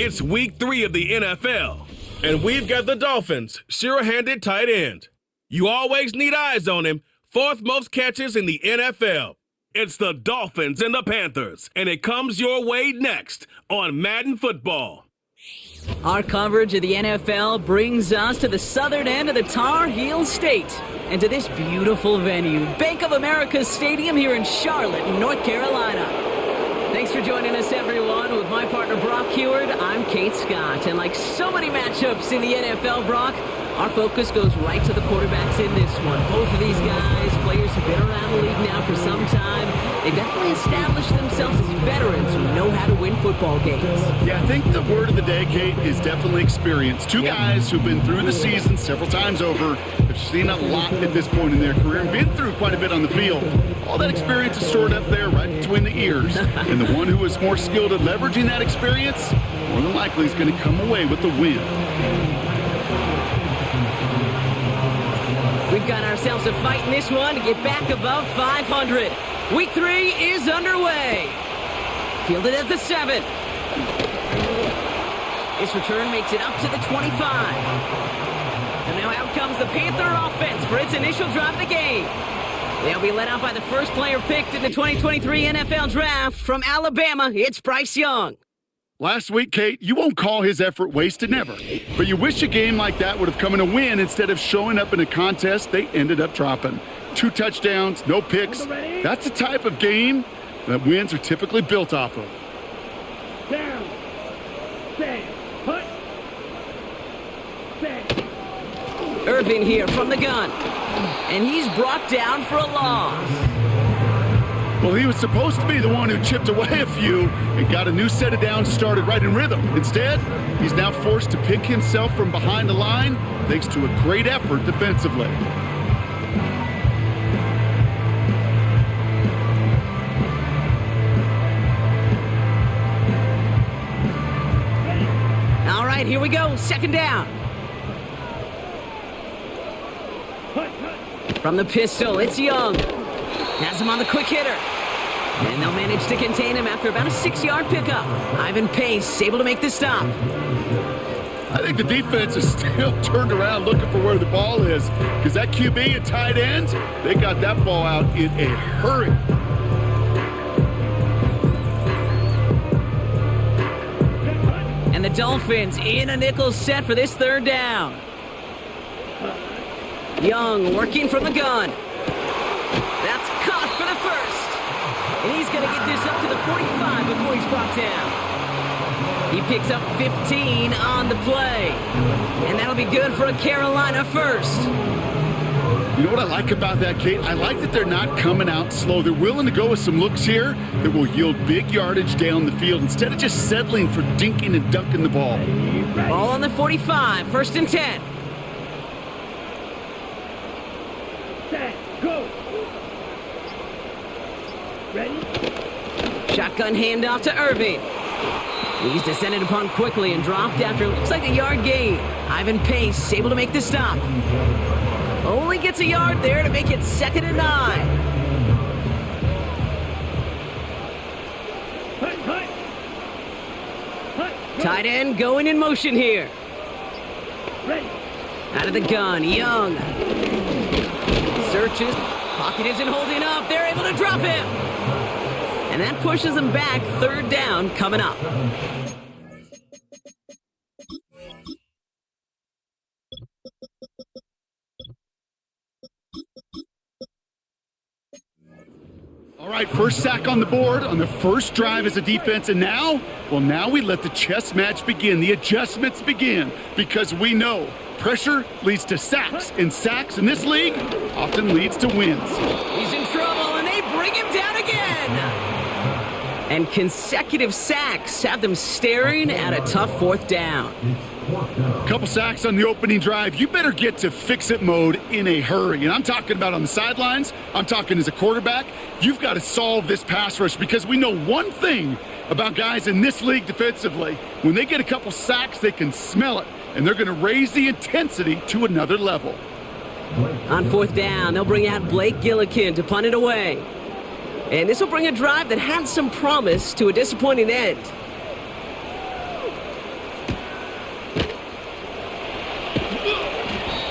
It's week 3 of the NFL, and we've got the Dolphins' sure-handed tight end. You always need eyes on him, 4th most catches in the NFL. It's the Dolphins and the Panthers, and it comes your way next on Madden Football. Our coverage of the NFL brings us to the southern end of the Tar Heel State and to this beautiful venue, Bank of America Stadium here in Charlotte, North Carolina. Thanks for joining us, everyone. With my partner, Brock Heward, I'm Kate Scott. And like so many matchups in the NFL, Brock, our focus goes right to the quarterbacks in this one. Both of these guys, players who've been around the league now for some time, they definitely established themselves as veterans who know how to win football games. Yeah, I think the word of the day, Kate, is definitely experience. Two guys who've been through the season several times over, have seen a lot at this point in their career, and been through quite a bit on the field. All that experience is stored up there right between the ears. And the one who is more skilled at leveraging that experience, more than likely is going to come away with the win. We've got ourselves a fight in this one to get back above 500. Week 3 is underway. Fielded at the 7. This return makes it up to the 25. And now out comes the Panther offense for its initial drive of the game. They'll be led out by the first player picked in the 2023 NFL Draft from Alabama. It's Bryce Young. Last week, Kate, you won't call his effort wasted, never. But you wish a game like that would have come in a win instead of showing up in a contest they ended up dropping. 2 touchdowns, no picks. That's the type of game that wins are typically built off of. Down. Set. Put. Set. Irvin here from the gun. And he's brought down for a loss. Well, he was supposed to be the one who chipped away a few and got a new set of downs started right in rhythm. Instead, he's now forced to pick himself from behind the line thanks to a great effort defensively. All right, here we go. Second down. From the pistol, it's Young. Has him on the quick hitter. And they'll manage to contain him after about a 6-yard pickup. Ivan Pace able to make the stop. I think the defense is still turned around looking for where the ball is, because that QB and tight end, they got that ball out in a hurry. And the Dolphins in a nickel set for this third down. Young working from the gun. That's caught for the first. And he's going to get this up to the 45 before he's brought down. He picks up 15 on the play. And that'll be good for a Carolina first. You know what I like about that, Kate? I like that they're not coming out slow. They're willing to go with some looks here that will yield big yardage down the field instead of just settling for dinking and dunking the ball. Ball on the 45, 1st and 10. Set. Go. Ready? Shotgun handoff to Irving. He's descended upon quickly and dropped after looks like a yard gain. Ivan Pace able to make the stop. Only gets a yard there to make it 2nd and 9. Tight end going in motion here. Ready. Out of the gun, Young. Searches. Pocket isn't holding up. They're able to drop him. And that pushes them back. 3rd down coming up. All right, first sack on the board on the first drive as a defense, and now we let the chess match begin, the adjustments begin, because we know pressure leads to sacks, and sacks in this league often leads to wins. He's in trouble, and they bring him down again. And consecutive sacks have them staring at a tough 4th down. Couple sacks on the opening drive. You better get to fix-it mode in a hurry. And I'm talking about on the sidelines. I'm talking as a quarterback. You've got to solve this pass rush, because we know one thing about guys in this league defensively. When they get a couple sacks, they can smell it, and they're going to raise the intensity to another level. On 4th down, they'll bring out Blake Gillikin to punt it away. And this will bring a drive that had some promise to a disappointing end.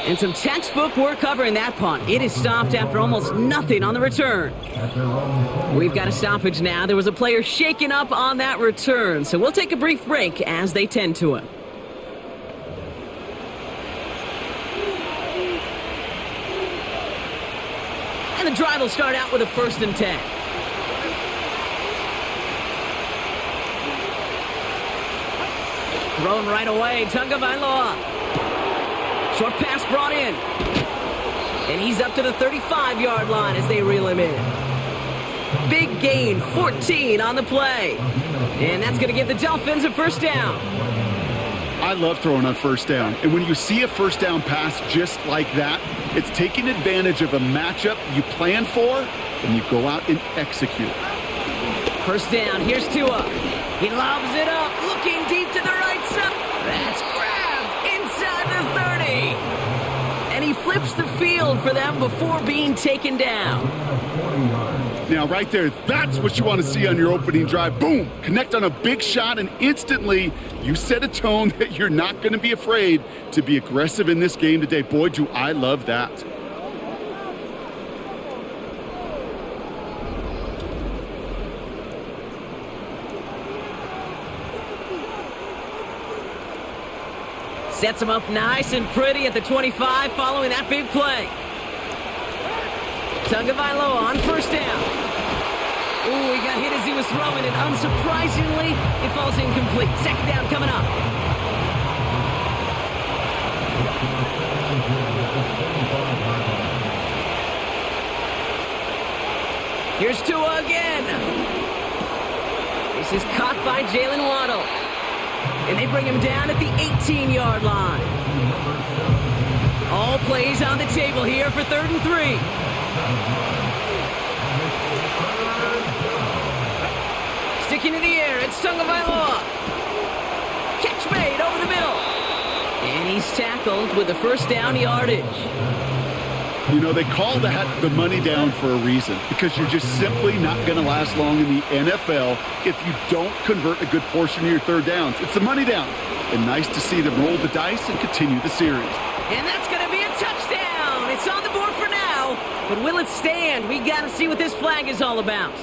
And some textbook work covering that punt. It is stopped after almost nothing on the return. We've got a stoppage now. There was a player shaken up on that return, so we'll take a brief break as they tend to him. And the drive will start out with a 1st and 10. Thrown right away, Tagovailoa. Short pass brought in. And he's up to the 35-yard line as they reel him in. Big gain, 14 on the play. And that's going to give the Dolphins a 1st down. I love throwing on 1st down. And when you see a 1st down pass just like that, it's taking advantage of a matchup you plan for, and you go out and execute. 1st down, here's Tua. He lobs it up, looking deep to the right side. That's grabbed inside the 30. And he flips the field for them before being taken down. Now, right there, that's what you want to see on your opening drive. Boom! Connect on a big shot, and instantly you set a tone that you're not going to be afraid to be aggressive in this game today. Boy, do I love that. Sets him up nice and pretty at the 25 following that big play. Tagovailoa on 1st down. Ooh, he got hit as he was throwing it. Unsurprisingly, it falls incomplete. 2nd down coming up. Here's Tua again. This is caught by Jalen Waddle. And they bring him down at the 18-yard line. All plays on the table here for 3rd and 3. Sticking in the air, it's Tagovailoa. Catch made over the middle. And he's tackled with the 1st down yardage. You know, they call that the money down for a reason, because you're just simply not going to last long in the NFL if you don't convert a good portion of your 3rd downs. It's the money down. And nice to see them roll the dice and continue the series. And that's going to be a touchdown. It's on the board for now. But will it stand? We got to see what this flag is all about.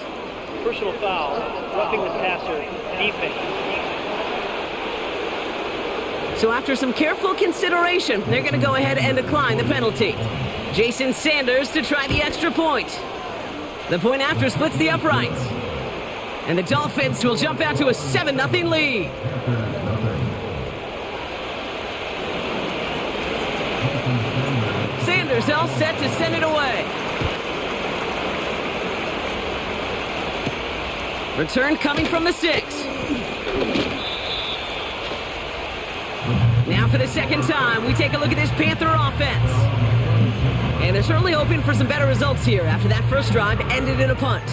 Personal foul, roughing the passer, defense. So after some careful consideration, they're going to go ahead and decline the penalty. Jason Sanders to try the extra point. The point after splits the uprights. And the Dolphins will jump out to a 7-0 lead. Sanders all set to send it away. Return coming from the 6. Now for the 2nd time, we take a look at this Panther offense. And they're certainly hoping for some better results here after that 1st drive ended in a punt.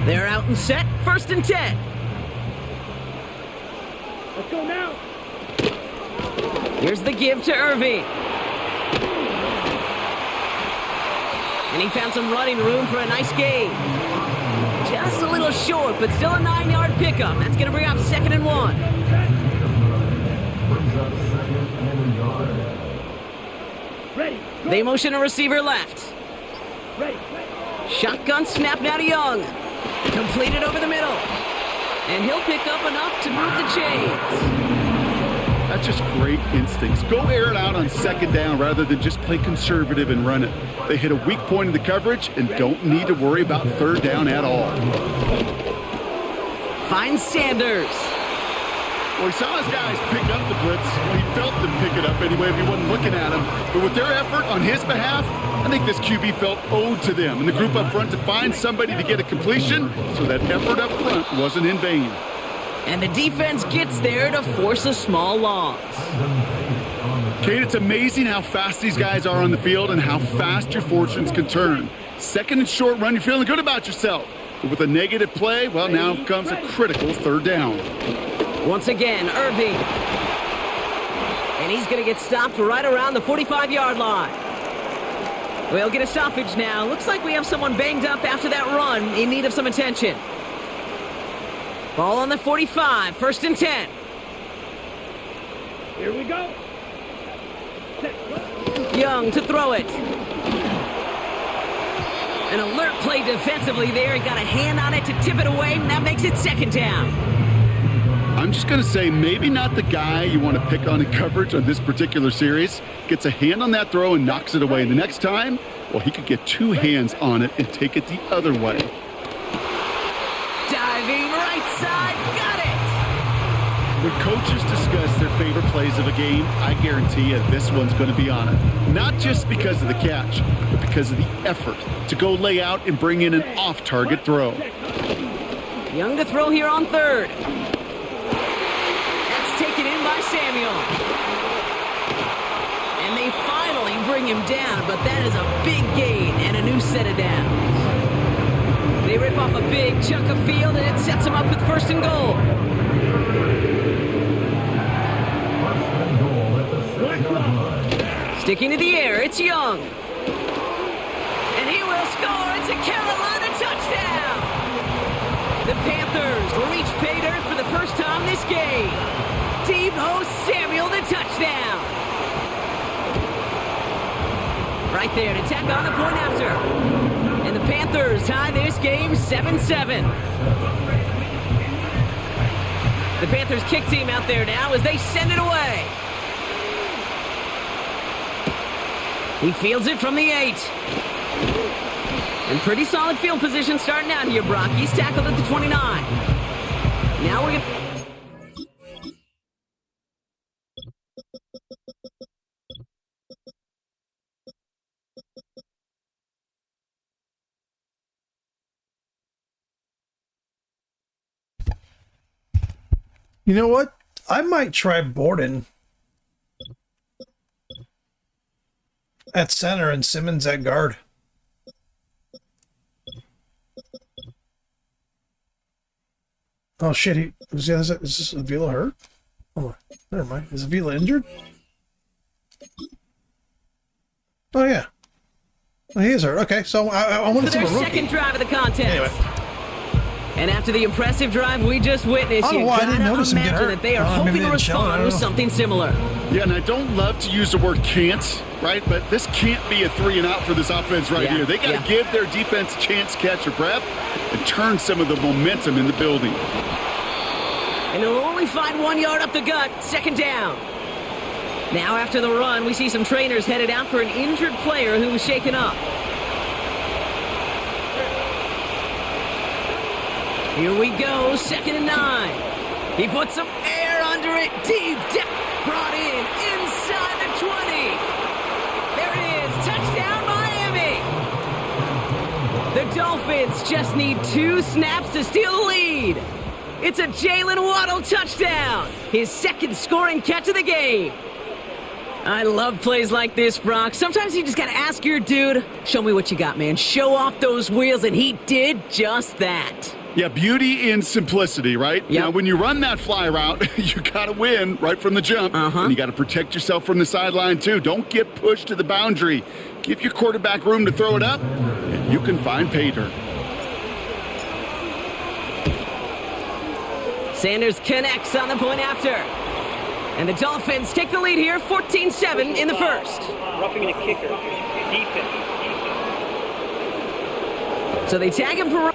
They're out and set, 1st and 10. Let's go now. Here's the give to Irving. And he found some running room for a nice gain. Just a little short, but still a 9-yard pickup. That's going to bring up 2nd and 1. Ready. Go. They motion a receiver left. Ready. Shotgun snap now to Young. Completed over the middle. And he'll pick up enough to move the chains. That's just great instincts. Go air it out on 2nd down rather than just play conservative and run it. They hit a weak point in the coverage and don't need to worry about 3rd down at all. Finds Sanders. Well, he saw his guys pick up the blitz. Well, he felt them pick it up anyway if he wasn't looking at him. But with their effort on his behalf, I think this QB felt owed to them and the group up front to find somebody to get a completion, so that effort up front wasn't in vain. And the defense gets there to force a small loss. Kate, it's amazing how fast these guys are on the field and how fast your fortunes can turn. 2nd and short run, you're feeling good about yourself. But with a negative play, well, now comes a critical 3rd down. Once again, Irving. And he's going to get stopped right around the 45-yard line. We'll get a stoppage now. Looks like we have someone banged up after that run in need of some attention. Ball on the 45, 1st and 10. Here we go. Set. Young to throw it. An alert play defensively there. He got a hand on it to tip it away, and that makes it second down. I'm just going to say maybe not the guy you want to pick on in coverage on this particular series. Gets a hand on that throw and knocks it away. The next time, well, he could get two hands on it and take it the other way. Diving right side, got it! When coaches discuss their favorite plays of a game, I guarantee you this one's going to be on it. Not just because of the catch, but because of the effort to go lay out and bring in an off-target throw. Young to throw here on third. That's taken in by Samuel. And they finally bring him down, but that is a big gain and a new set of downs. They rip off a big chunk of field, and it sets them up with first and goal. Sticking to the air, it's Young. And he will score. It's a Carolina touchdown. The Panthers reach pay dirt for the first time this game. Deebo Samuel, the touchdown. Right there to tack on the point after. And the Panthers tie this game 7-7. The Panthers kick team out there now as they send it away. He fields it from the 8. And pretty solid field position starting out here, Brock. He's tackled at the 29. Now we're going to... You know what? I might try Borden at center and Simmons at guard. Oh shit! Is this Avila hurt? Oh, never mind. Is Avila injured? Oh yeah. Oh, he is hurt. Okay, so I want to see a rookie. Second drive of the contest. Anyway. And after the impressive drive we just witnessed, I don't know why I didn't notice him get hurt. That they are hoping to respond with something similar. Yeah, and I don't love to use the word can't, right? But this can't be a 3 and out for this offense right here. They got to give their defense a chance to catch their breath and turn some of the momentum in the building. And they'll only find 1 yard up the gut, second down. Now after the run, we see some trainers headed out for an injured player who was shaken up. Here we go, 2nd and 9. He puts some air under it, deep down, brought in, inside the 20. There it is, touchdown Miami. The Dolphins just need 2 snaps to steal the lead. It's a Jalen Waddle touchdown, his second scoring catch of the game. I love plays like this, Brock. Sometimes you just gotta ask your dude, show me what you got, man. Show off those wheels, and he did just that. Yeah, beauty in simplicity, right? Yep. Now, when you run that fly route, you got to win right from the jump. And you got to protect yourself from the sideline, too. Don't get pushed to the boundary. Give your quarterback room to throw it up, and you can find pay dirt. Sanders connects on the point after. And the Dolphins take the lead here, 14-7 in the first. Roughing the kicker. Defense. So they tag him for...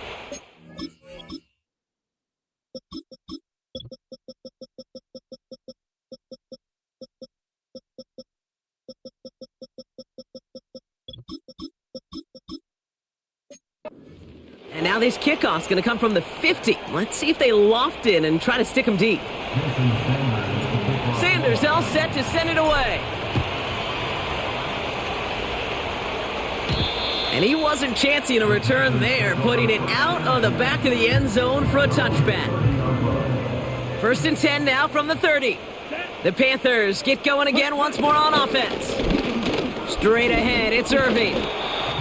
And now this kickoff's going to come from the 50. Let's see if they loft in and try to stick him deep. Sanders all set to send it away. And he wasn't chancing a return there, putting it out of the back of the end zone for a touchback. 1st and 10 now from the 30. The Panthers get going again once more on offense. Straight ahead, it's Irving.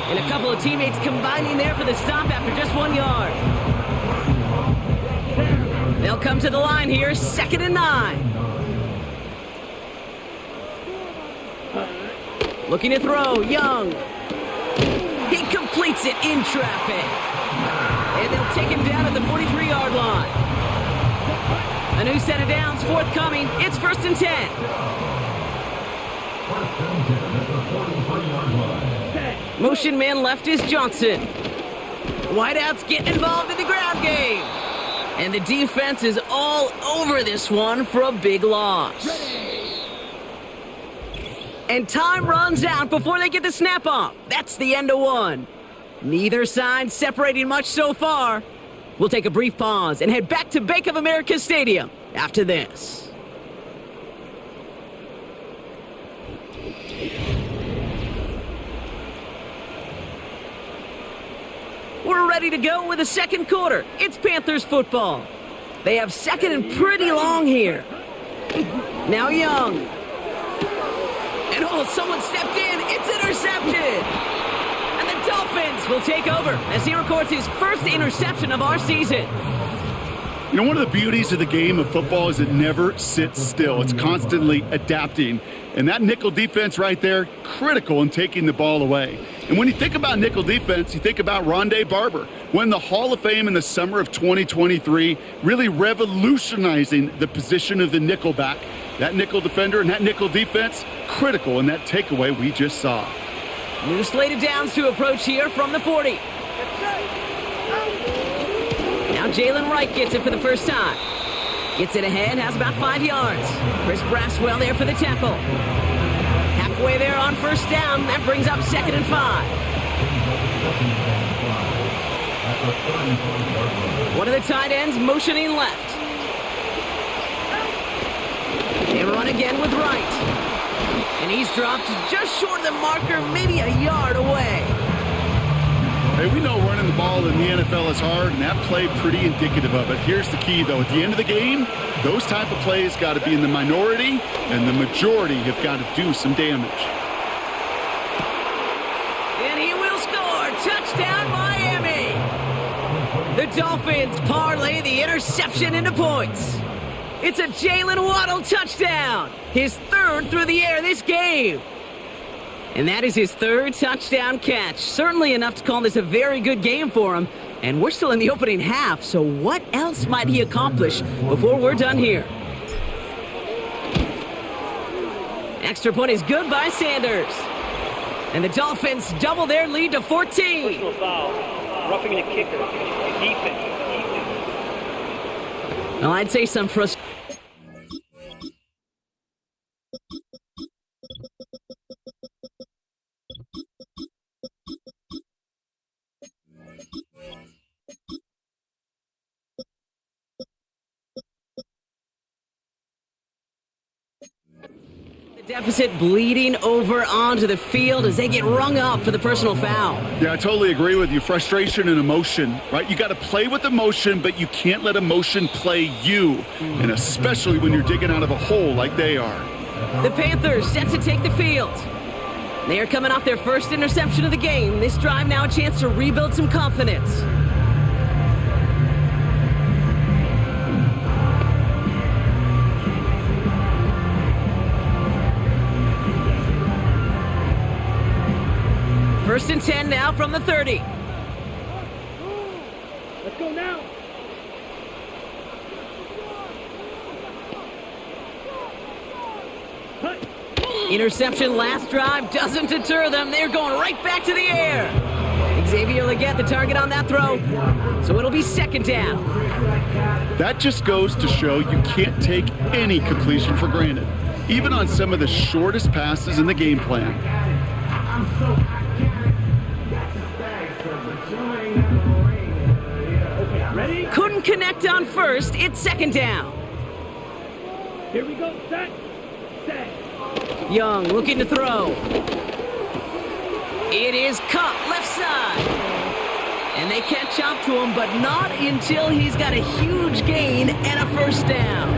And a couple of teammates combining there for the stop after just 1 yard. They'll come to the line here, 2nd and 9. Looking to throw, Young. He completes it in traffic. And they'll take him down at the 43-yard line. A new set of downs forthcoming. It's 1st and 10. Motion man left is Johnson. Wideouts getting involved in the ground game. And the defense is all over this one for a big loss. And time runs out before they get the snap off. That's the end of one. Neither side separating much so far. We'll take a brief pause and head back to Bank of America Stadium after this. We're ready to go with the second quarter. It's Panthers football. They have second and pretty long here. Now Young. And oh, someone stepped in. It's intercepted. And the Dolphins will take over as he records his first interception of our season. You know, one of the beauties of the game of football is it never sits still. It's constantly adapting. And that nickel defense right there, critical in taking the ball away. And when you think about nickel defense, you think about Rondé Barber, won the Hall of Fame in the summer of 2023, really revolutionizing the position of the nickelback. That nickel defender and that nickel defense, critical in that takeaway we just saw. New slate of downs to approach here from the 40. Now Jalen Wright gets it for the first time. Gets it ahead, has about 5 yards. Chris Braswell there for the tackle. Halfway there on first down, that brings up 2nd and 5. One of the tight ends motioning left. They run again with Wright. And he's dropped just short of the marker, maybe a yard away. Hey, we know running the ball in the NFL is hard, and that play pretty indicative of it. Here's the key, though. At the end of the game, those type of plays got to be in the minority, and the majority have got to do some damage. And he will score. Touchdown, Miami. The Dolphins parlay the interception into points. It's a Jalen Waddle touchdown. His 3rd through the air this game. And that is his 3rd touchdown catch. Certainly enough to call this a very good game for him. And we're still in the opening half, so what else might he accomplish before we're done here? Extra point is good by Sanders. And the Dolphins double their lead to 14. Personal foul. Roughing the kicker. Defense. Well, I'd say some frustration. Deficit bleeding over onto the field as they get rung up for the personal foul. Yeah, I totally agree with you. Frustration and emotion, right? You got to play with emotion, but you can't let emotion play you, and especially when you're digging out of a hole like they are. The Panthers set to take the field. They are coming off their first interception of the game. This drive now a chance to rebuild some confidence. First and 10 now from the 30. Let's go now. Interception last drive doesn't deter them. They're going right back to the air. Xavier Legette the target on that throw. So it'll be 2nd down. That just goes to show you can't take any completion for granted, even on some of the shortest passes in the game plan. Ready? Couldn't connect on first. It's 2nd down. Here we go. Set. Set. Young looking to throw. It is cut left side. And they catch up to him, but not until he's got a huge gain and a first down.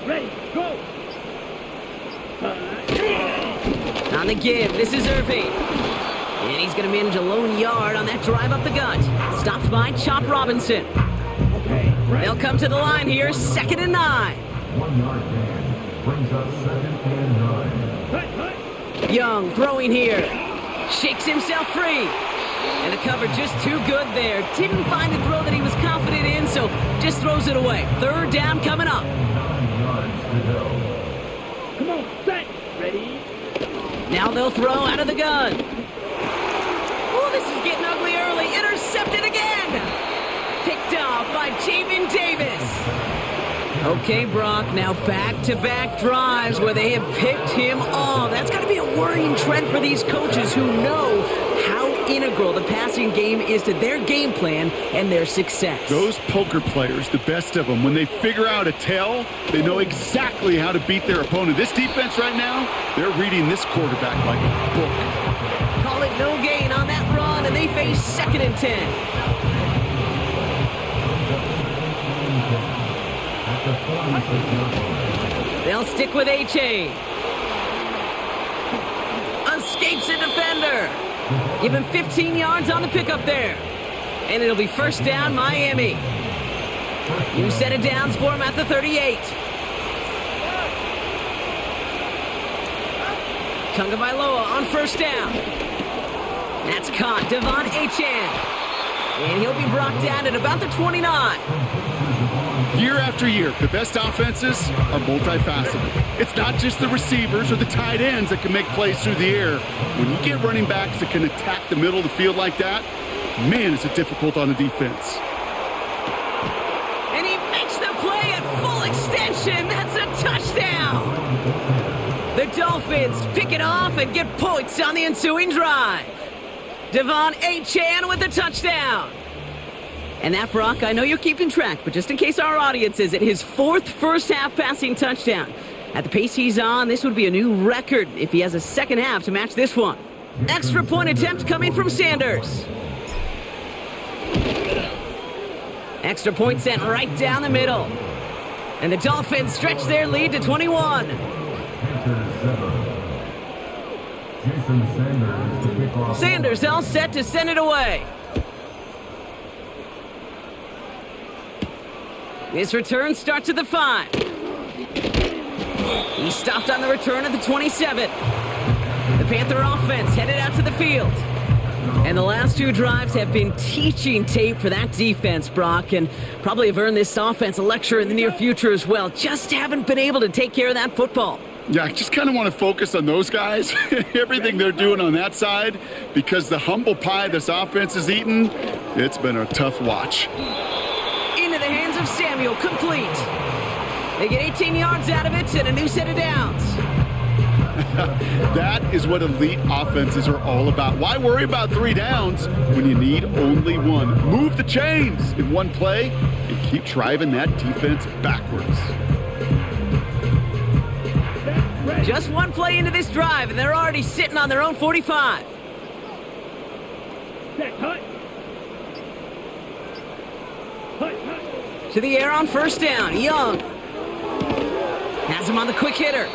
Ready. Go. On the give, this is Irving. And he's going to manage a lone yard on that drive up the gut. Stopped by Chop Robinson. They'll come to the line here, 2nd and 9. 1 yard gain brings up 2nd and 9. Young throwing here. Shakes himself free. And the cover just too good there. Didn't find the throw that he was confident in, so just throws it away. 3rd down coming up. Now they'll throw out of the gun. Oh, this is getting ugly early. Intercepted again. Picked off by Jamin Davis. Okay, Brock, now back-to-back drives where they have picked him off. That's got to be a worrying trend for these coaches who know how integral the passing game is to their game plan and their success. Those poker players, the best of them, when they figure out a tell, they know exactly how to beat their opponent. This defense right now, they're reading this quarterback like a book. Call it no gain on that run, and they face 2nd and 10. They'll stick with A-Chain. Escapes a defender. Give him 15 yards on the pickup there. And it'll be 1st down, Miami. New set of downs for him at the 38. Tagovailoa on 1st down. That's caught. Devon Achane. And he'll be brought down at about the 29. Year after year, the best offenses are multifaceted. It's not just the receivers or the tight ends that can make plays through the air. When you get running backs that can attack the middle of the field like that, man, is it difficult on the defense. And he makes the play at full extension. That's a touchdown. The Dolphins pick it off and get points on the ensuing drive. Devon Achane with the touchdown. And that, Brock, I know you're keeping track, but just in case our audience is, his 4th first-half passing touchdown. At the pace he's on, this would be a new record if he has a second half to match this one. Extra point attempt coming from Sanders. Extra point sent right down the middle. And the Dolphins stretch their lead to 21. Sanders all set to send it away. This return starts at the 5. He stopped on the return at the 27. The Panther offense headed out to the field. And the last 2 drives have been teaching tape for that defense, Brock, and probably have earned this offense a lecture in the near future as well. Just haven't been able to take care of that football. Yeah, I just kind of want to focus on those guys, everything they're doing on that side, because the humble pie this offense has eaten, it's been a tough watch. Into the hands of Samuel, complete. They get 18 yards out of it and a new set of downs. That is what elite offenses are all about. Why worry about 3 downs when you need only 1? Move the chains in one play and keep driving that defense backwards. Just 1 play into this drive, and they're already sitting on their own 45. To the air on 1st down. Young has him on the quick hitter.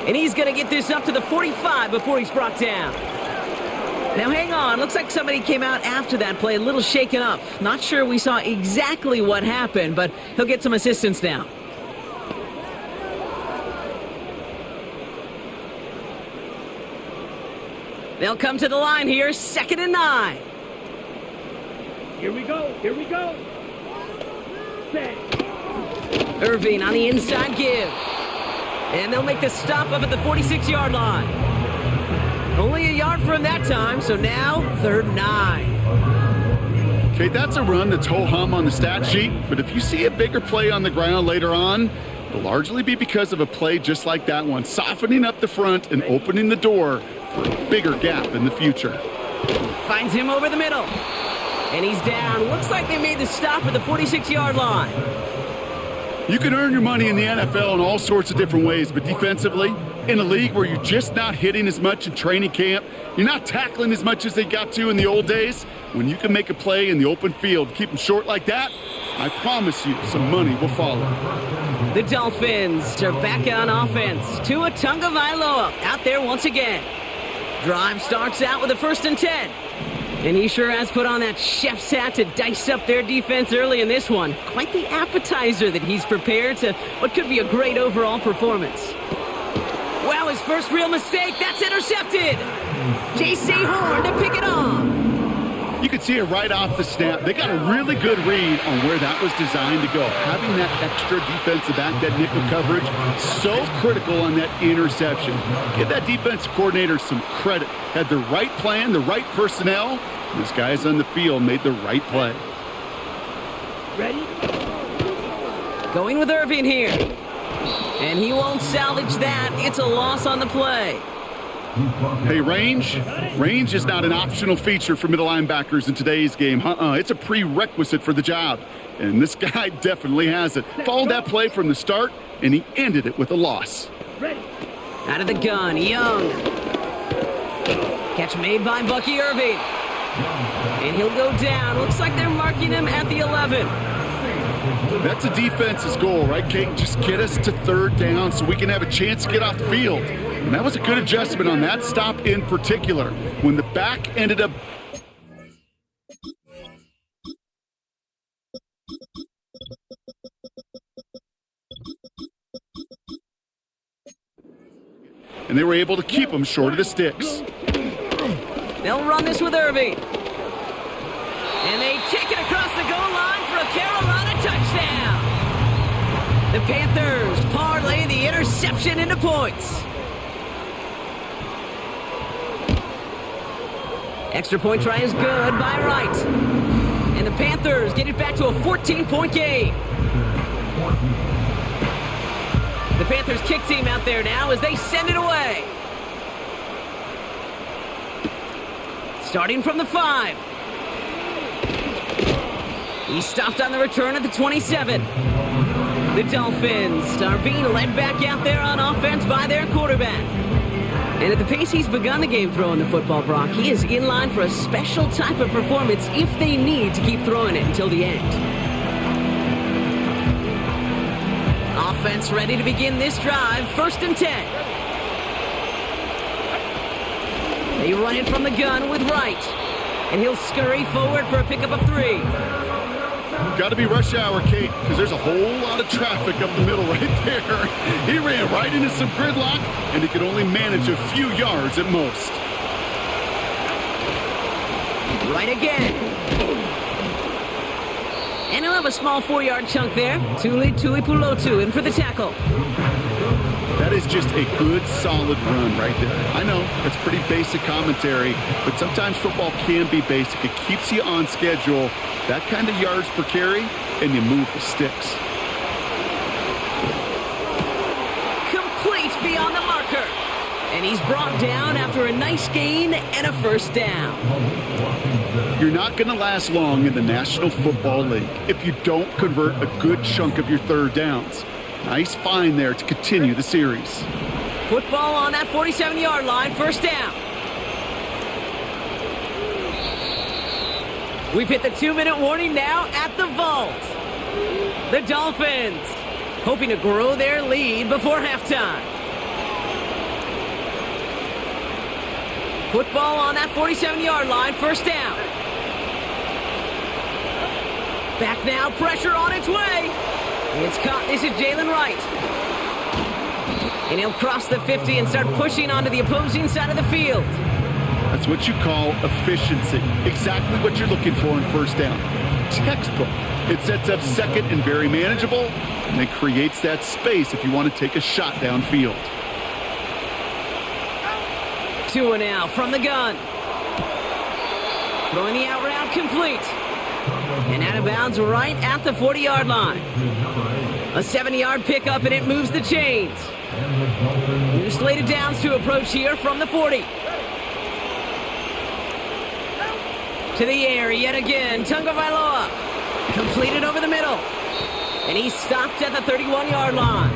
And he's going to get this up to the 45 before he's brought down. Now hang on. Looks like somebody came out after that play a little shaken up. Not sure we saw exactly what happened, but he'll get some assistance now. They'll come to the line here, 2nd and 9. Here we go. Here we go. Set. Irving on the inside give. And they'll make the stop up at the 46-yard line. Only a yard for him that time, so now 3rd and 9. Okay, that's a run that's ho-hum on the stat sheet, but if you see a bigger play on the ground later on, it'll largely be because of a play just like that one, softening up the front and opening the door for a bigger gap in the future. Finds him over the middle. And he's down. Looks like they made the stop at the 46-yard line. You can earn your money in the NFL in all sorts of different ways, but defensively, in a league where you're just not hitting as much in training camp, you're not tackling as much as they got to in the old days, when you can make a play in the open field, keep them short like that, I promise you some money will follow. The Dolphins are back on offense. Tua Tagovailoa out there once again. Drive starts out with a 1st and 10. And he sure has put on that chef's hat to dice up their defense early in this one. Quite the appetizer that he's prepared to what could be a great overall performance. Wow, his first real mistake. That's intercepted. J.C. Horn to pick it off. You could see it right off the snap. They got a really good read on where that was designed to go. Having that extra defensive back, that nickel coverage, so critical on that interception. Give that defensive coordinator some credit. Had the right plan, the right personnel. These guys on the field made the right play. Ready? Going with Irving here. And he won't salvage that. It's a loss on the play. Hey, range is not an optional feature for middle linebackers in today's game. It's a prerequisite for the job. And this guy definitely has it. Followed that play from the start, and he ended it with a loss. Ready? Out of the gun, Young. Catch made by Bucky Irving. And he'll go down. Looks like they're marking him at the 11. That's a defense's goal, right, Kate? Just get us to third down so we can have a chance to get off the field. And that was a good adjustment on that stop in particular. When the back ended up... and they were able to keep him short of the sticks. They'll run this with Irving. And they take it across the goal line for a Carolina touchdown. The Panthers parlay the interception into points. Extra point try is good by Wright. And the Panthers get it back to a 14-point game. The Panthers kick team out there now as they send it away. Starting from the 5. He stopped on the return at the 27. The Dolphins are being led back out there on offense by their quarterback. And at the pace he's begun the game throwing the football, Brock, he is in line for a special type of performance if they need to keep throwing it until the end. Offense ready to begin this drive, 1st and 10. They run it from the gun with Wright. And he'll scurry forward for a pickup of 3. Got to be rush hour, Kate, because there's a whole lot of traffic up the middle right there. He ran right into some gridlock, and he could only manage a few yards at most. Right again. And he'll have a small 4-yard chunk there. Tuli Tuipulotu in for the tackle. That is just a good, solid run right there. I know, it's pretty basic commentary, but sometimes football can be basic. It keeps you on schedule, that kind of yards per carry, and you move the sticks. Complete beyond the marker. And he's brought down after a nice gain and a 1st down. You're not going to last long in the National Football League if you don't convert a good chunk of your third downs. Nice find there to continue the series. Football on that 47-yard line, 1st down. We've hit the 2-minute warning now at the vault. The Dolphins hoping to grow their lead before halftime. Football on that 47-yard line, 1st down. Back now, pressure on its way. It's caught. This is Jalen Wright. And he'll cross the 50 and start pushing onto the opposing side of the field. That's what you call efficiency. Exactly what you're looking for in 1st down. Textbook. It sets up 2nd and very manageable, and it creates that space if you want to take a shot downfield. 2 and out from the gun. Throwing the out route complete. And out of bounds right at the 40-yard line. A 70-yard pickup, and it moves the chains. New slated downs to approach here from the 40. To the air yet again. Tunga Vailoa. Completed over the middle. And he stopped at the 31-yard line.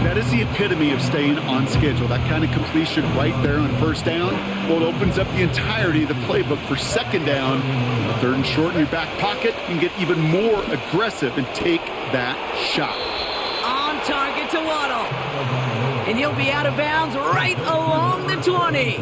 That is the epitome of staying on schedule. That kind of completion right there on 1st down. Well, it opens up the entirety of the playbook for 2nd down. 3rd and short in your back pocket. You can get even more aggressive and take that shot. On target to Waddle. And he'll be out of bounds right along the 20.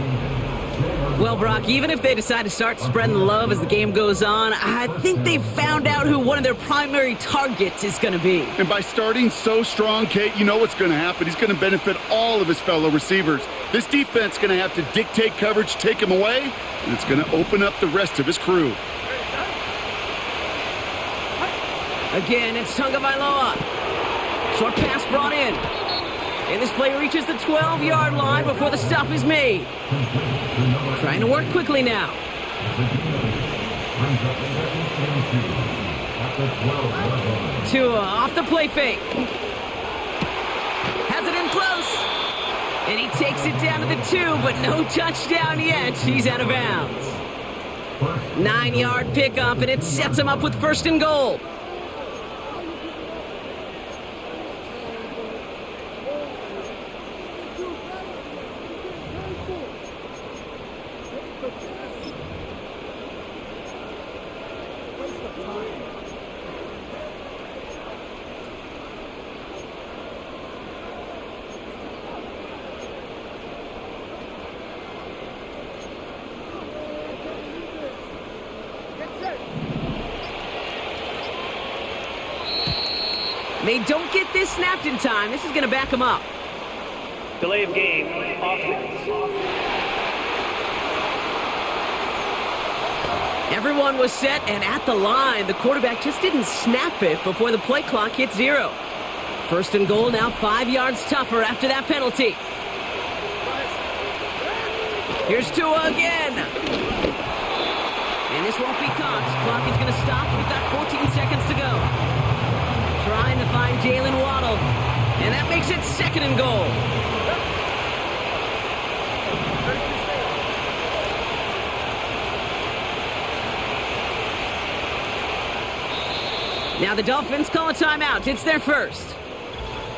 Well, Brock, even if they decide to start spreading the love as the game goes on, I think they've found out who one of their primary targets is going to be. And by starting so strong, Kate, you know what's going to happen. He's going to benefit all of his fellow receivers. This defense is going to have to dictate coverage, take him away, and it's going to open up the rest of his crew. Again, it's Tagovailoa. Short pass brought in. And this play reaches the 12-yard line before the stop is made. Trying to work quickly now. Tua off the play fake. Has it in close. And he takes it down to the 2, but no touchdown yet. He's out of bounds. 9-yard pickup, and it sets him up with 1st and goal. They don't get this snapped in time. This is going to back them up. Delay of game. Offense. Everyone was set and at the line. The quarterback just didn't snap it before the play clock hit 0. 1st and goal, now 5 yards tougher after that penalty. Here's Tua again. And this won't be caught. Clock is going to stop. We've got 14 seconds to go. Trying to find Jalen Waddle. And that makes it 2nd and goal. Now the Dolphins call a timeout. It's their first.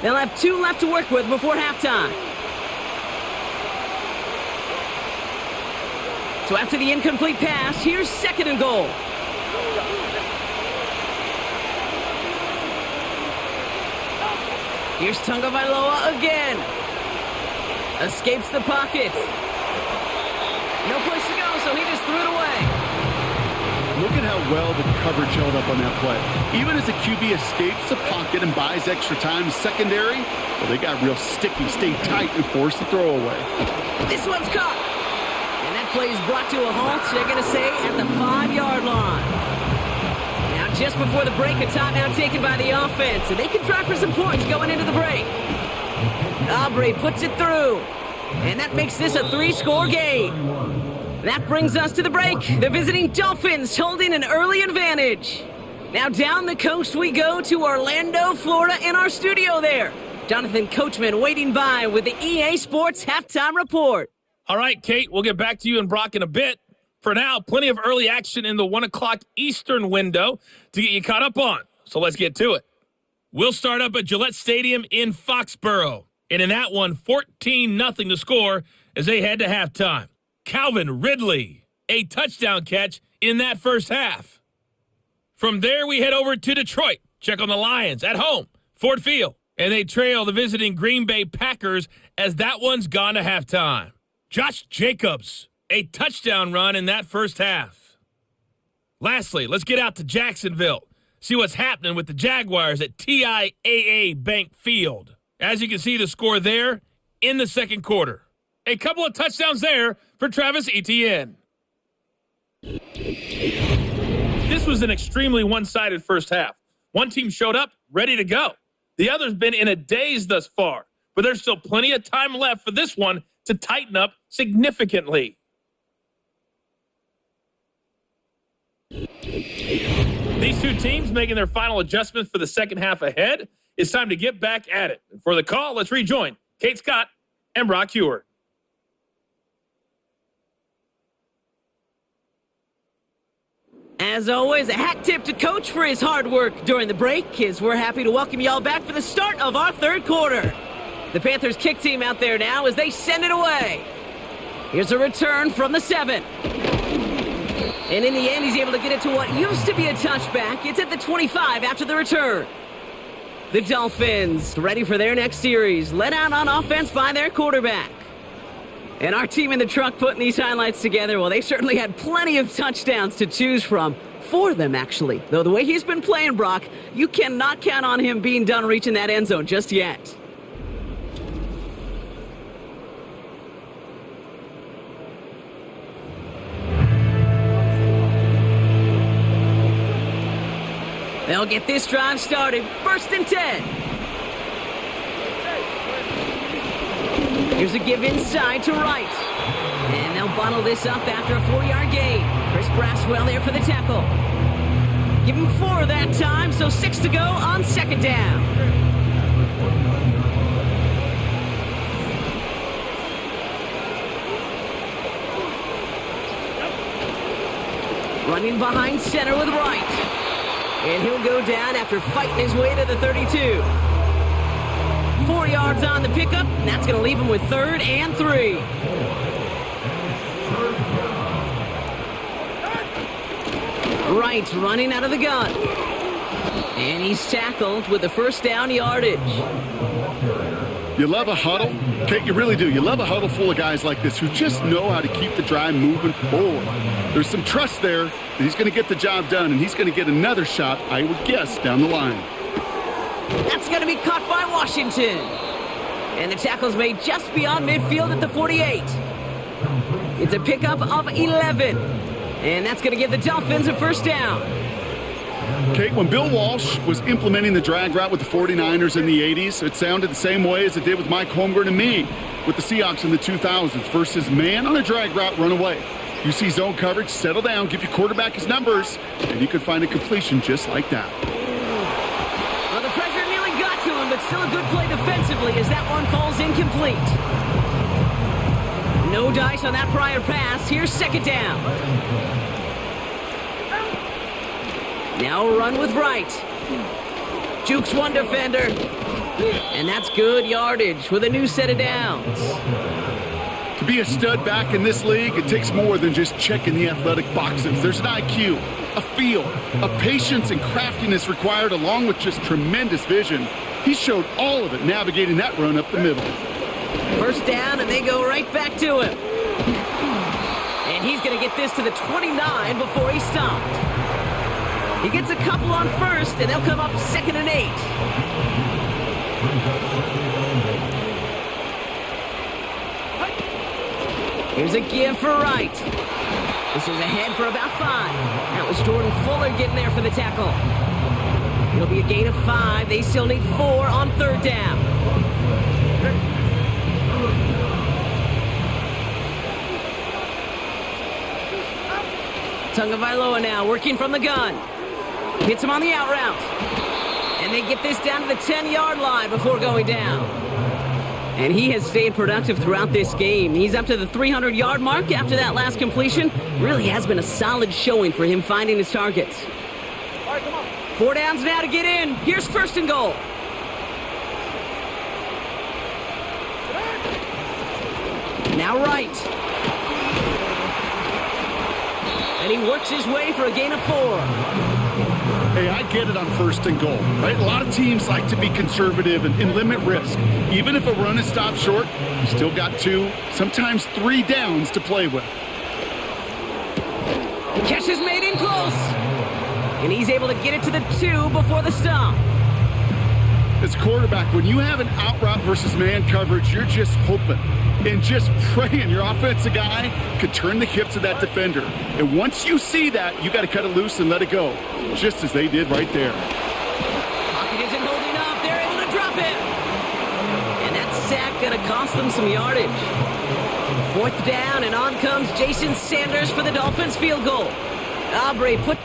They'll have 2 left to work with before halftime. So after the incomplete pass, here's 2nd and goal. Here's Tagovailoa again. Escapes the pocket. No place to go, so he just threw it away. Look at how well the coverage held up on that play. Even as the QB escapes the pocket and buys extra time secondary, well, they got real sticky, stayed tight, and forced the throwaway. This one's caught. And that play is brought to a halt, they're going to say, at the 5-yard line. Now, just before the break, a timeout taken by the offense, and they can try for some points going into the break. Aubrey puts it through, and that makes this a 3-score game. That brings us to the break. The visiting Dolphins holding an early advantage. Now down the coast we go to Orlando, Florida, in our studio there. Jonathan Coachman waiting by with the EA Sports Halftime Report. All right, Kate, we'll get back to you and Brock in a bit. For now, plenty of early action in the 1 o'clock Eastern window to get you caught up on. So let's get to it. We'll start up at Gillette Stadium in Foxborough. And in that one, 14-0 to score as they head to halftime. Calvin Ridley, a touchdown catch in that first half. From there, we head over to Detroit. Check on the Lions at home, Ford Field. And they trail the visiting Green Bay Packers as that one's gone to halftime. Josh Jacobs, a touchdown run in that first half. Lastly, let's get out to Jacksonville. See what's happening with the Jaguars at TIAA Bank Field. As you can see, the score there in the second quarter. A couple of touchdowns there for Travis Etienne. This was an extremely one-sided first half. One team showed up, ready to go. The other's been in a daze thus far, but there's still plenty of time left for this one to tighten up significantly. These two teams making their final adjustments for the second half ahead. It's time to get back at it. For the call, let's rejoin Kate Scott and Brock Heward. As always, a hat tip to Coach for his hard work during the break, as we're happy to welcome y'all back for the start of our third quarter. The Panthers kick team out there now as they send it away. Here's a return from the 7. And in the end, he's able to get it to what used to be a touchback. It's at the 25 after the return. The Dolphins ready for their next series, led out on offense by their quarterback. And our team in the truck putting these highlights together, well, they certainly had plenty of touchdowns to choose from. 4 of them, actually. Though the way he's been playing, Brock, you cannot count on him being done reaching that end zone just yet. They'll get this drive started. 1st and 10. Here's a give inside to Wright. And they'll bundle this up after a 4-yard gain. Chris Braswell there for the tackle. Give him 4 that time, so 6 to go on 2nd down. Running behind center with Wright. And he'll go down after fighting his way to the 32. 4 yards on the pickup, and that's going to leave him with 3rd and 3. Wright running out of the gun. And he's tackled with the 1st down yardage. You love a huddle? Okay, you really do. You love a huddle full of guys like this who just know how to keep the drive moving forward. There's some trust there that he's going to get the job done, and he's going to get another shot, I would guess, down the line. That's going to be caught by Washington. And the tackle's made just beyond midfield at the 48. It's a pickup of 11. And that's going to give the Dolphins a 1st down. Kate, when Bill Walsh was implementing the drag route with the 49ers in the 80s, it sounded the same way as it did with Mike Holmgren and me with the Seahawks in the 2000s versus man on a drag route, run away. You see zone coverage, settle down, give your quarterback his numbers, and you could find a completion just like that. Well, the pressure nearly got to him, but still a good play defensively as that one falls incomplete. No dice on that prior pass. Here's 2nd down. Now run with Wright. Jukes one defender. And that's good yardage with a new set of downs. To be a stud back in this league, it takes more than just checking the athletic boxes. There's an IQ, a feel, a patience and craftiness required along with just tremendous vision. He showed all of it navigating that run up the middle. 1st down, and they go right back to him. And he's going to get this to the 29 before he stopped. He gets a couple on 1st, and they'll come up 2nd and 8. Here's a give for Wright. This is ahead for about 5. That was Jordan Fuller getting there for the tackle. It'll be a gain of 5. They still need 4 on 3rd down. Tagovailoa now working from the gun. Hits him on the out route. And they get this down to the 10-yard line before going down. And he has stayed productive throughout this game. He's up to the 300-yard mark after that last completion. Really has been a solid showing for him finding his targets. 4 downs now to get in. Here's 1st and goal. Now Wright. And he works his way for a gain of 4. Hey, I get it on 1st and goal, right? A lot of teams like to be conservative and limit risk. Even if a run is stopped short, you still got 2, sometimes 3 downs to play with. Catch is made in close. And he's able to get it to the 2 before the stop. As quarterback, when you have an out route versus man coverage, you're just hoping and just praying your offensive guy could turn the hips of that defender. And once you see that, you got to cut it loose and let it go, just as they did right there. Pocket isn't holding up. They're able to drop it. And that sack going to cost them some yardage. 4th down, and on comes Jason Sanders for the Dolphins field goal. Aubrey put...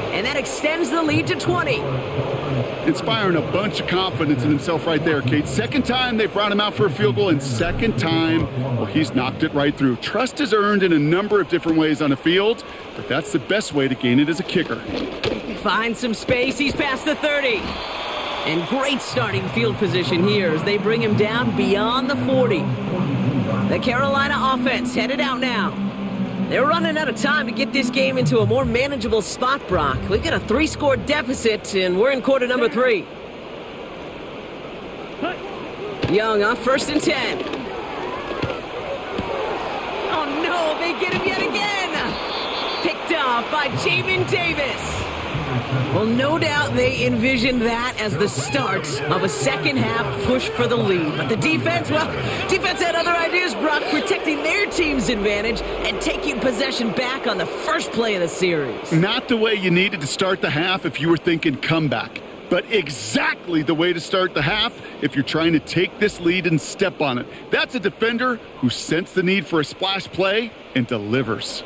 And that extends the lead to 20. Inspiring a bunch of confidence in himself right there, Kate. 2nd time they brought him out for a field goal, and 2nd time, well, he's knocked it right through. Trust is earned in a number of different ways on the field, but that's the best way to gain it as a kicker. Finds some space. He's past the 30. And great starting field position here as they bring him down beyond the 40. The Carolina offense headed out now. They're running out of time to get this game into a more manageable spot, Brock. We've got a 3-score deficit, and we're in quarter number 3. Young on 1st and 10. Oh, no, they get him yet again. Picked off by Jamin Davis. Well, no doubt they envisioned that as the start of a second-half push for the lead. But the defense had other ideas, Brock, protecting their team's advantage and taking possession back on the first play of the series. Not the way you needed to start the half if you were thinking comeback, but exactly the way to start the half if you're trying to take this lead and step on it. That's a defender who sensed the need for a splash play and delivers.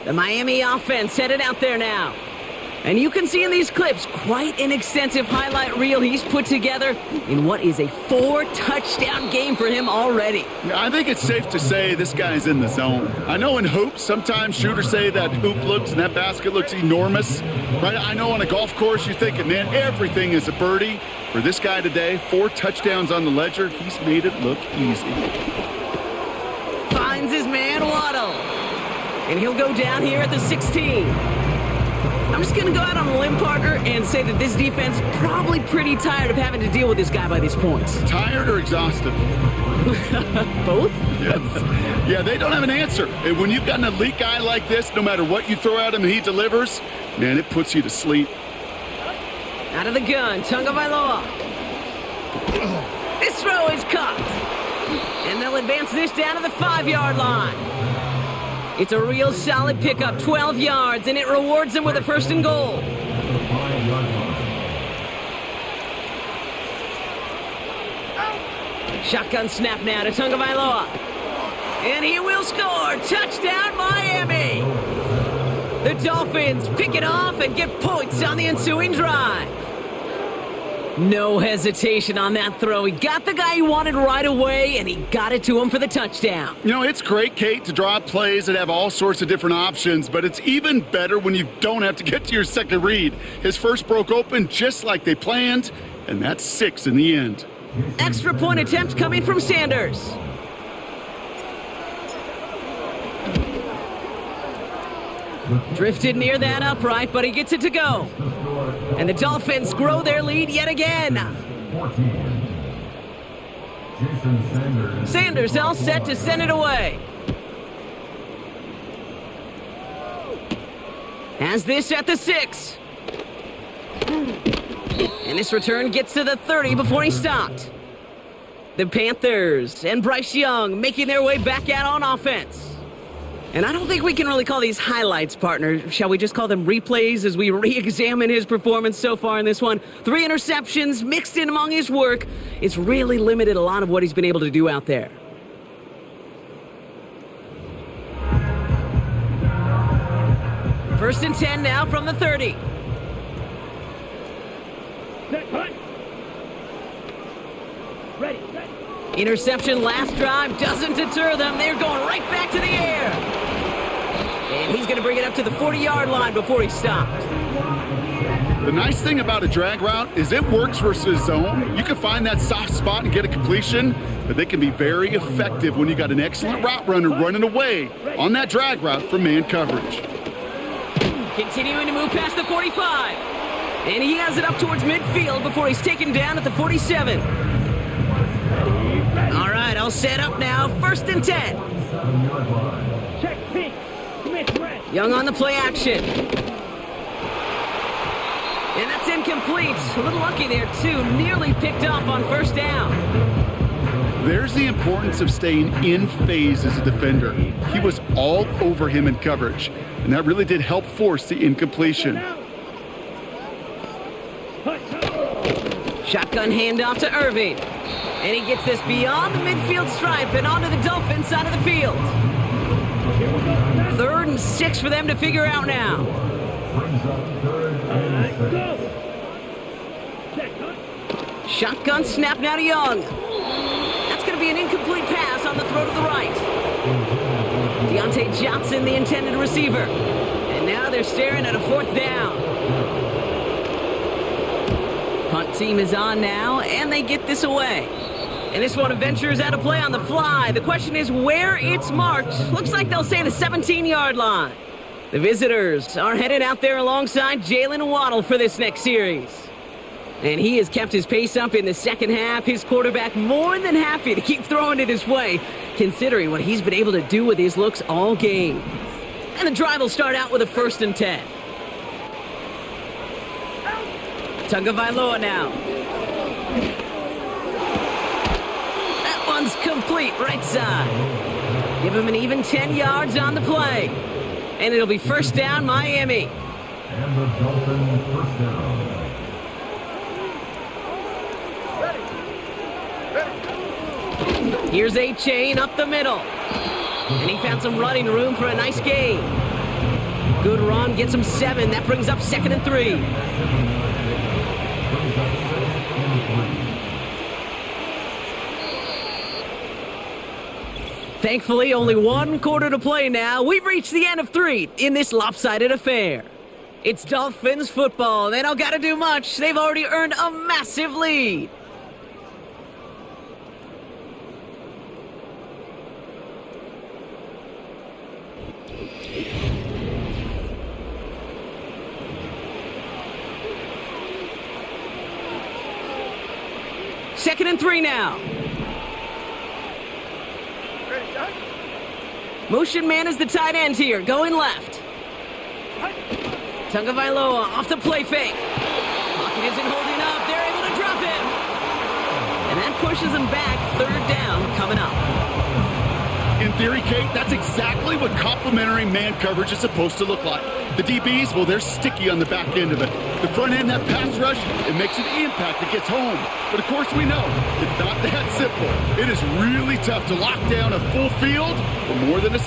The Miami offense headed out there now. And you can see in these clips quite an extensive highlight reel he's put together in what is a 4-touchdown game for him already. I think it's safe to say this guy's in the zone. I know in hoops, sometimes shooters say that hoop looks and that basket looks enormous. Right? I know on a golf course you're thinking, man, everything is a birdie. For this guy today, 4 touchdowns on the ledger, he's made it look easy. Finds his man Waddle. And he'll go down here at the 16. I'm just going to go out on a limb, partner, and say that this defense is probably pretty tired of having to deal with this guy by these points. Tired or exhausted? Both? Yes. Yeah, they don't have an answer. And when you've got an elite guy like this, no matter what you throw at him and he delivers, man, it puts you to sleep. Out of the gun, Tunga Vailoa. This throw is caught. And they'll advance this down to the 5-yard line. It's a real solid pickup, 12 yards, and it rewards them with a 1st and goal. Shotgun snap now to Tunga Vailoa. And he will score. Touchdown, Miami. The Dolphins pick it off and get points on the ensuing drive. No hesitation on that throw. He got the guy he wanted right away, and he got it to him for the touchdown. You know, it's great, Kate, to draw up plays that have all sorts of different options, but it's even better when you don't have to get to your second read. His first broke open just like they planned, and that's 6 in the end. Extra point attempt coming from Sanders. Drifted near that upright, but he gets it to go. And the Dolphins grow their lead yet again. Sanders all set to send it away. Has this at the 6. And this return gets to the 30 before he stopped. The Panthers and Bryce Young making their way back out on offense. And I don't think we can really call these highlights, partner. Shall we just call them replays as we re-examine his performance so far in this one? 3 interceptions mixed in among his work. It's really limited a lot of what he's been able to do out there. First and 10 now from the 30. Ready. Interception last drive doesn't deter them. They're going right back to the air. And he's going to bring it up to the 40-yard line before he stopped. The nice thing about a drag route is it works versus zone. You can find that soft spot and get a completion, but they can be very effective when you got an excellent route runner running away on that drag route from man coverage. Continuing to move past the 45. And he has it up towards midfield before he's taken down at the 47. All right, all set up now. 1st and 10. Check pink. Commit red. Young on the play action. And that's incomplete. A little lucky there, too. Nearly picked off on 1st down. There's the importance of staying in phase as a defender. He was all over him in coverage, and that really did help force the incompletion. Shotgun handoff to Irving. And he gets this beyond the midfield stripe and onto the Dolphins side of the field. 3rd and 6 for them to figure out now. Shotgun snap now to Young. That's going to be an incomplete pass on the throw to the right. Deontay Johnson, the intended receiver. And now they're staring at a 4th down. Punt team is on now, and they get this away. And this one ventures out of play on the fly. The question is where it's marked. Looks like they'll say the 17-yard line. The visitors are headed out there alongside Jalen Waddle for this next series. And he has kept his pace up in the second half. His quarterback more than happy to keep throwing it his way, considering what he's been able to do with his looks all game. And the drive will start out with a 1st and 10. Tagovailoa now. That one's complete, right side. Give him an even 10 yards on the play. And it'll be 1st down, Miami. And the Dolphins first down. Here's a chain up the middle. And he found some running room for a nice gain. Good run, gets him 7. That brings up 2nd and 3. Thankfully, only 1 quarter to play now. We've reached the end of 3 in this lopsided affair. It's Dolphins football. They don't got to do much. They've already earned a massive lead. Second and 3 now. Motion man is the tight end here, going left. Tagovailoa off the play fake. Pocket isn't holding up. They're able to drop him. And that pushes him back. 3rd down coming up. In theory, Kate, that's exactly what complementary man coverage is supposed to look like. The DBs, well, they're sticky on the back end of it. The front end, that pass rush, it makes an impact. It gets home. But of course, we know it's not that simple. It is really tough to lock down a full field for more than a...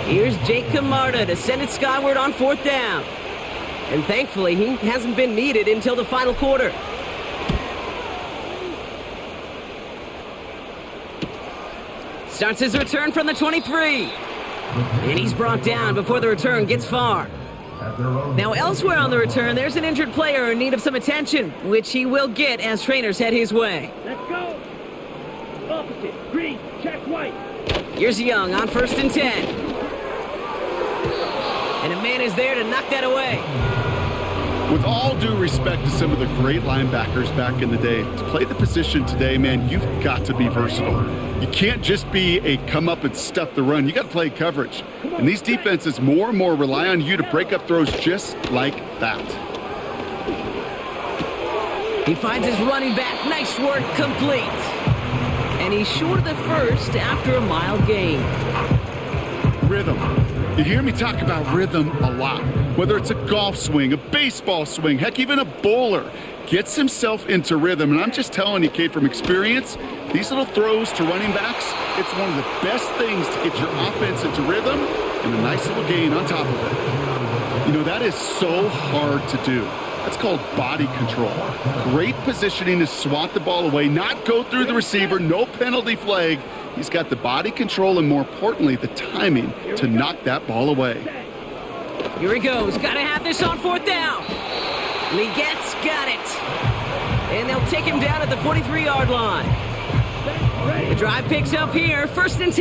Here's Jake Camarda to send it skyward on 4th down. And thankfully, he hasn't been needed until the final quarter. Starts his return from the 23. And he's brought down before the return gets far. Now elsewhere on the return, there's an injured player in need of some attention, which he will get as trainers head his way. Let's go. Opposite. Green. Check white. Here's Young on 1st and 10. And a man is there to knock that away. With all due respect to some of the great linebackers back in the day, to play the position today, man, you've got to be versatile. You can't just be a come up and stuff the run. You got to play coverage. And these defenses more and more rely on you to break up throws just like that. He finds his running back. Nice work, complete. And he's short of the first after a mild gain. Rhythm. You hear me talk about rhythm a lot. Whether it's a golf swing, a baseball swing, heck, even a bowler gets himself into rhythm. And I'm just telling you, Kate, from experience, these little throws to running backs, it's one of the best things to get your offense into rhythm and a nice little gain on top of it. You know, that is so hard to do. That's called body control. Great positioning to swat the ball away, not go through the receiver, no penalty flag. He's got the body control and, more importantly, the timing to knock that ball away. Here he goes. Got to have this on 4th down. Legette's got it. And they'll take him down at the 43-yard line. The drive picks up here. 1st and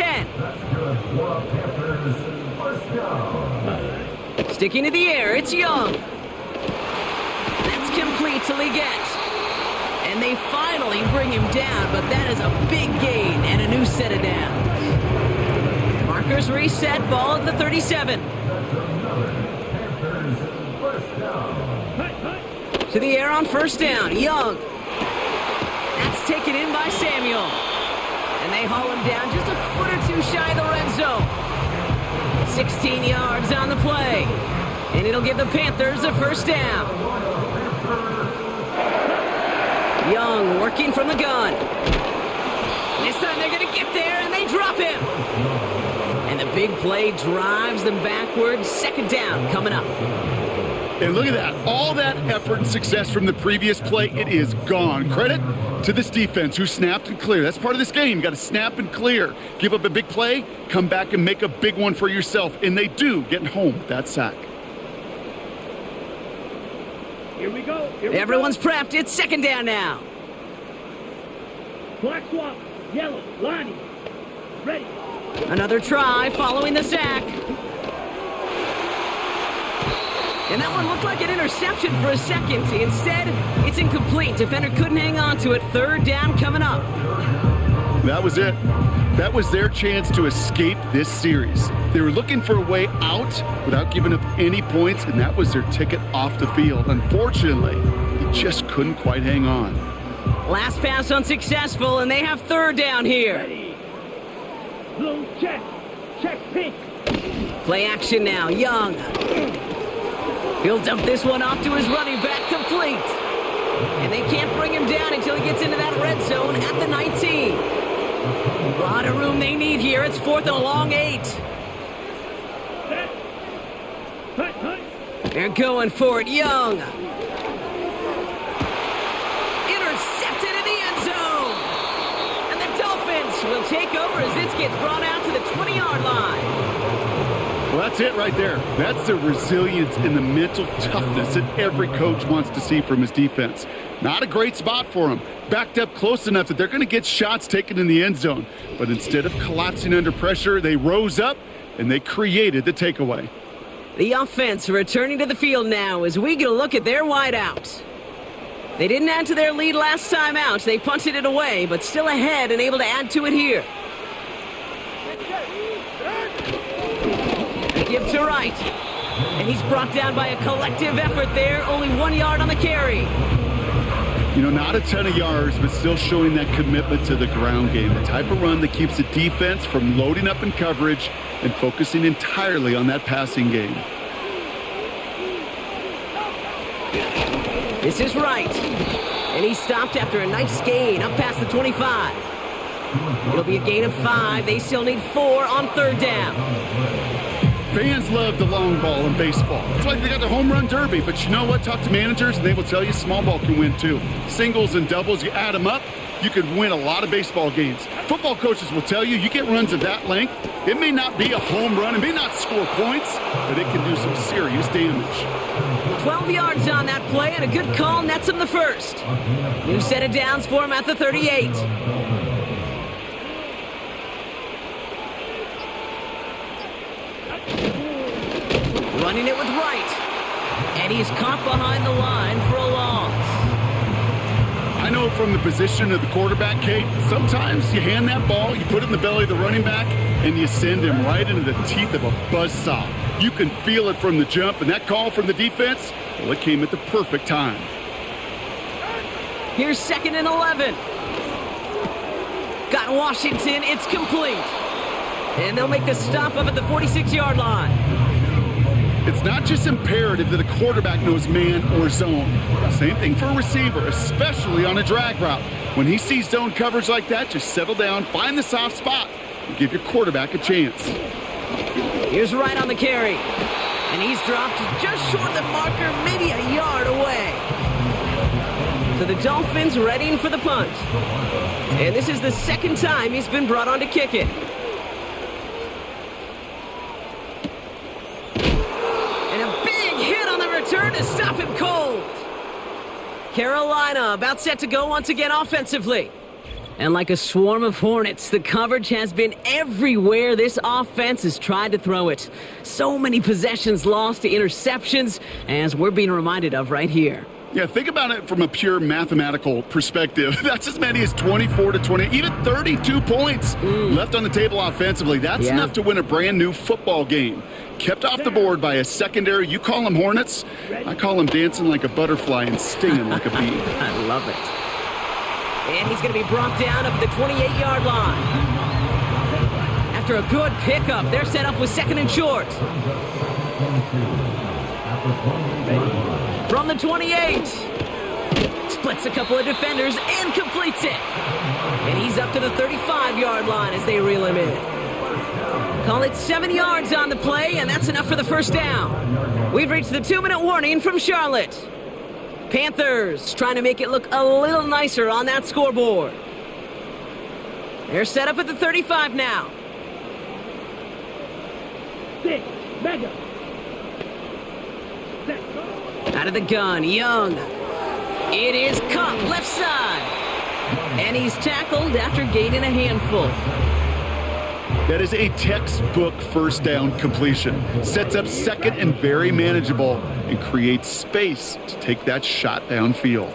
10. Sticking to the air, it's Young. That's complete to Legette. And they finally bring him down, but that is a big gain and a new set of downs. Markers reset, ball at the 37. To the air on 1st down, Young. That's taken in by Samuel. And they haul him down just a foot or two shy of the red zone. 16 yards on the play. And it'll give the Panthers a 1st down. Young working from the gun. This time they're going to get there, and they drop him. And the big play drives them backwards. 2nd down coming up. And look at that. All that effort and success from the previous play, it is gone. Credit to this defense who snapped and cleared. That's part of this game. You got to snap and clear. Give up a big play, come back and make a big one for yourself. And they do, getting home with that sack. Here we go. Everyone's prepped. It's second down now. Black swap. Yellow. Lonnie. Ready. Another try following the sack. And that one looked like an interception for a second. Instead, it's incomplete. Defender couldn't hang on to it. Third down coming up. That was it. That was their chance to escape this series. They were looking for a way out without giving up any points, and that was their ticket off the field. Unfortunately, they just couldn't quite hang on. Last pass unsuccessful, and they have third down here. Ready. Blue check. Check pink. Play action now. Young. He'll dump this one off to his running back, complete. And they can't bring him down until he gets into that red zone at the 19. A lot of room they need here. It's 4th and a long 8. Set. Hut, hut. They're going for it. Young. Intercepted in the end zone. And the Dolphins will take over as this gets brought out to the 20-yard line. Well, that's it right there. That's the resilience and the mental toughness that every coach wants to see from his defense. Not a great spot for them. Backed up close enough that they're going to get shots taken in the end zone. But instead of collapsing under pressure, they rose up and they created the takeaway. The offense returning to the field now as we get a look at their wideouts. They didn't add to their lead last time out. They punted it away, but still ahead and able to add to it here. Give to right. And he's brought down by a collective effort there. Only 1 yard on the carry. You know, not a ton of yards, but still showing that commitment to the ground game. The type of run that keeps the defense from loading up in coverage and focusing entirely on that passing game. This is right. And he stopped after a nice gain up past the 25. It'll be a gain of 5. They still need 4 on third down. Fans love the long ball in baseball. It's like they got the home run derby, but you know what? Talk to managers and they will tell you small ball can win too. Singles and doubles, you add them up, you could win a lot of baseball games. Football coaches will tell you get runs of that length. It may not be a home run, it may not score points, but it can do some serious damage. 12 yards on that play and a good call nets him the first. New set of downs for him at the 38. Running it with right. And he's caught behind the line for a loss. I know from the position of the quarterback, Kate, sometimes you hand that ball, you put it in the belly of the running back, and you send him right into the teeth of a buzzsaw. You can feel it from the jump, and that call from the defense, well, it came at the perfect time. Here's 2nd and 11. Got Washington, it's complete. And they'll make the stop up at the 46-yard line. It's not just imperative that a quarterback knows man or zone. Same thing for a receiver, especially on a drag route. When he sees zone coverage like that, just settle down, find the soft spot, and give your quarterback a chance. Here's right on the carry. And he's dropped just short of the marker, maybe a yard away. So the Dolphins readying for the punt. And this is the second time he's been brought on to kick it. Turn to stop him cold. Carolina about set to go once again offensively. And like a swarm of hornets, the coverage has been everywhere this offense has tried to throw it. So many possessions lost to interceptions, as we're being reminded of right here. Yeah, think about it from a pure mathematical perspective. That's as many as 24 to 20, even 32 points left on the table offensively. That's enough to win a brand new football game. Kept off the board by a secondary. You call them hornets. I call them dancing like a butterfly and stinging like a bee. I love it. And he's going to be brought down up at the 28-yard line. After a good pickup, they're set up with 2nd and short. From the 28. Splits a couple of defenders and completes it. And he's up to the 35-yard line as they reel him in. Call it 7 yards on the play, and that's enough for the first down. We've reached the 2-minute warning from Charlotte. Panthers trying to make it look a little nicer on that scoreboard. They're set up at the 35 now. 6, mega. Out of the gun, Young. It is Cup, left side. And he's tackled after gaining a handful. That is a textbook first down completion. Sets up second and very manageable and creates space to take that shot downfield.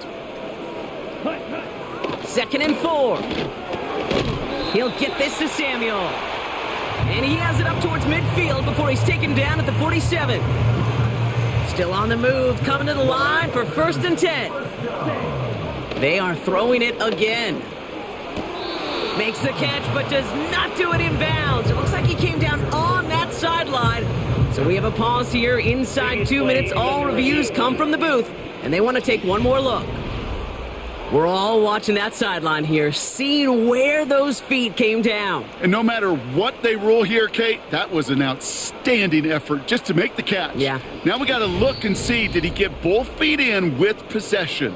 2nd and 4. He'll get this to Samuel. And he has it up towards midfield before he's taken down at the 47. Still on the move, coming to the line for 1st and 10. They are throwing it again. Makes the catch, but does not do it in bounds. It looks like he came down on that sideline. So we have a pause here inside 2 minutes. All reviews come from the booth, and they want to take one more look. We're all watching that sideline here, seeing where those feet came down. And no matter what they rule here, Kate, that was an outstanding effort just to make the catch. Yeah. Now we got to look and see, did he get both feet in with possession?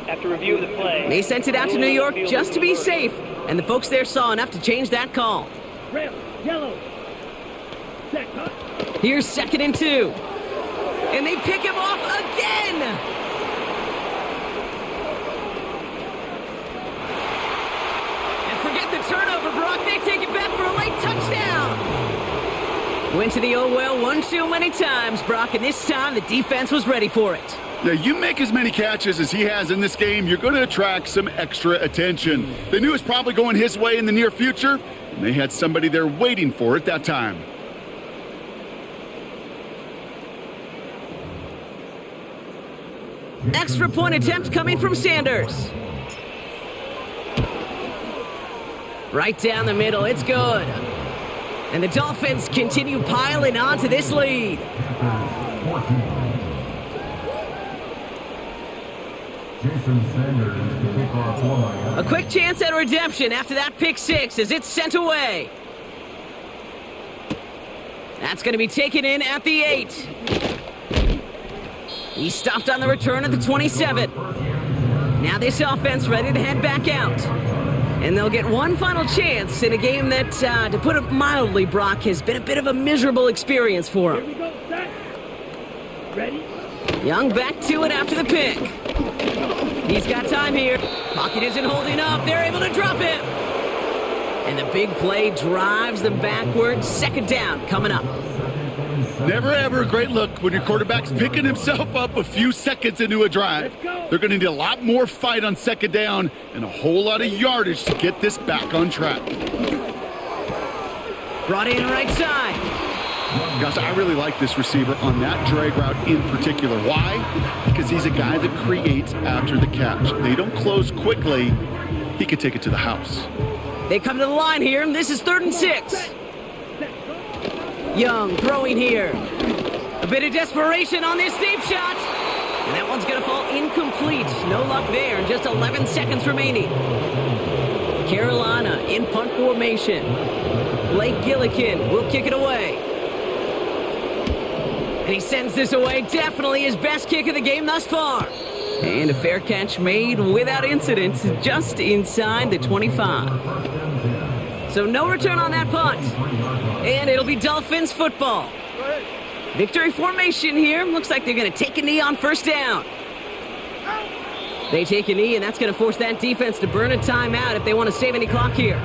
After review of the play. They sent it out to New York just to be safe, and the folks there saw enough to change that call. Red, yellow. Set, cut. Here's 2nd and 2. And they pick him off again! And forget the turnover, Brock. They take it back for a late touchdown. Went to the oh well one too many times, Brock, and this time the defense was ready for it. Now, you make as many catches as he has in this game, you're going to attract some extra attention. They knew it was probably going his way in the near future, and they had somebody there waiting for it that time. Extra point attempt coming from Sanders. Right down the middle, it's good. And the Dolphins continue piling on to this lead. A quick chance at redemption after that pick six as it's sent away. That's going to be taken in at the 8. He stopped on the return at the 27. Now this offense ready to head back out. And they'll get one final chance in a game that, to put it mildly, Brock, has been a bit of a miserable experience for Here him. we go, set. Ready? Young back to it after the pick. He's got time here. Pocket isn't holding up. They're able to drop him. And the big play drives them backwards. 2nd down coming up. Never ever a great look when your quarterback's picking himself up a few seconds into a drive. They're going to need a lot more fight on 2nd down and a whole lot of yardage to get this back on track. Brought in right side. Gosh, I really like this receiver on that drag route in particular. Why? Because he's a guy that creates after the catch. They don't close quickly. He could take it to the house. They come to the line here. This is 3rd and 6. Young throwing here. A bit of desperation on this deep shot. And that one's going to fall incomplete. No luck there. Just 11 seconds remaining. Carolina in punt formation. Blake Gillikin will kick it away. And he sends this away. Definitely his best kick of the game thus far. And a fair catch made without incident just inside the 25. So no return on that punt. And it'll be Dolphins football. Victory formation here. Looks like they're going to take a knee on 1st down. They take a knee, and that's going to force that defense to burn a timeout if they want to save any clock here.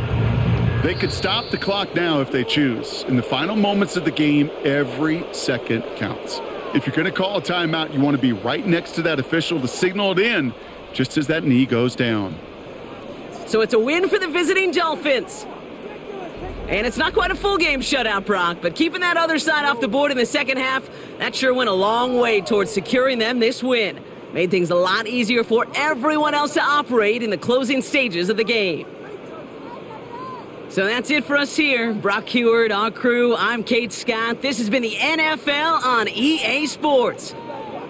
They could stop the clock now if they choose. In the final moments of the game, every second counts. If you're going to call a timeout, you want to be right next to that official to signal it in just as that knee goes down. So it's a win for the visiting Dolphins. And it's not quite a full game shutout, Brock, but keeping that other side off the board in the second half, that sure went a long way towards securing them this win. Made things a lot easier for everyone else to operate in the closing stages of the game. So that's it for us here. Brock Heward, our crew, I'm Kate Scott. This has been the NFL on EA Sports.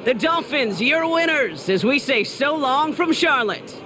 The Dolphins, your winners, as we say so long from Charlotte.